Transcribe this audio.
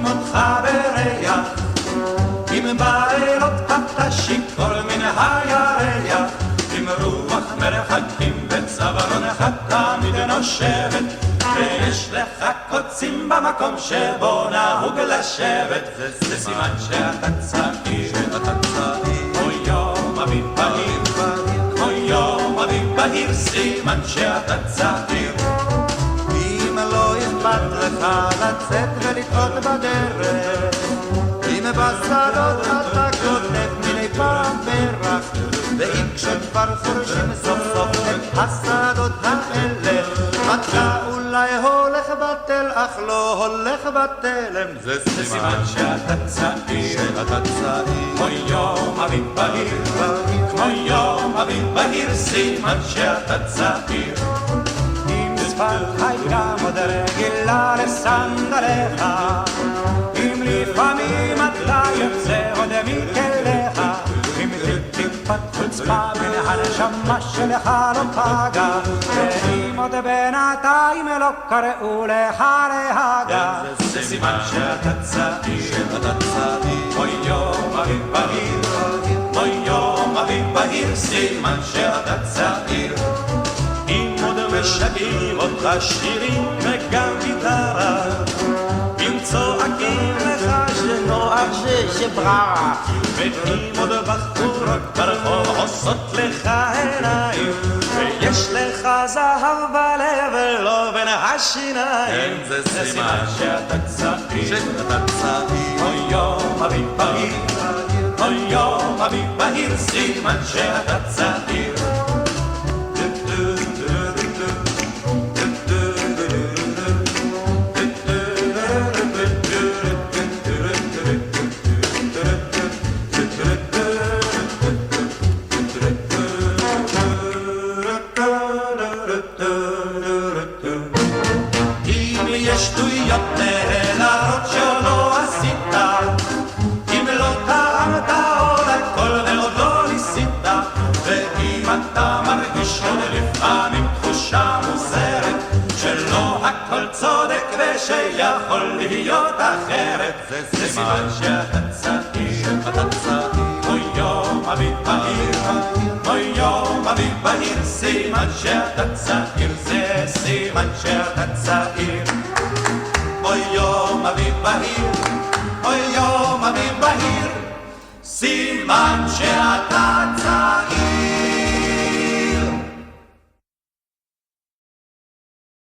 רואים אותך בריח, עם בלילות אתה שיכור מן הירח, עם רוח מרחקים בצווארונך תמיד נושבת, ויש לך קוצים במקום שבו נהוג לשבת, זה סימן שאתה צעיר, אוי יום אביב בהיר, אוי יום אביב בהיר, סימן שאתה צעיר. אם לא אכפת לך לצאת ולטעות בדרך, אם בשדות אתה כותב מיני פעם פרח, ואם כשכבר חורשים סוף סוף את השדות האלה, אתה אולי הולך בטל אך לא הולך בתלם, זה סימן שאתה צעיר, אוי יום אביב בהיר, כמו יום אביב בהיר, סימן שאתה צעיר. אם שפתך גם עוד רגילה לסנדליך, אם לפעמים אתה יוצא עוד מכליך, אם טיפת חוצפה מן הנשמה שלך לא פגע, ואם עוד בינתיים לא קראו לך להגע, זה סימן שאתה צעיר, אוי יום אביב בהיר, אוי יום אביב בהיר, סימן שאתה צעיר. אם עוד משגעים אותך שירים וגם גיטרה, אם צועקים לך שנוח שבררה, ואם עוד בחורות ברחוב עושות לך עיניים, ויש לך זהב בלב ולא בין השיניים, זה סימן שאתה צעיר, אוי יום אביב בהיר, אוי יום אביב בהיר, סימן שאתה צעיר. שיכול להיות אחרת, זה סימן שאתה צעיר, אוי יום אביב בהיר, אוי יום אביב בהיר, סימן שאתה צעיר, זה סימן שאתה צעיר. אוי יום אביב בהיר, אוי יום אביב בהיר, סימן שאתה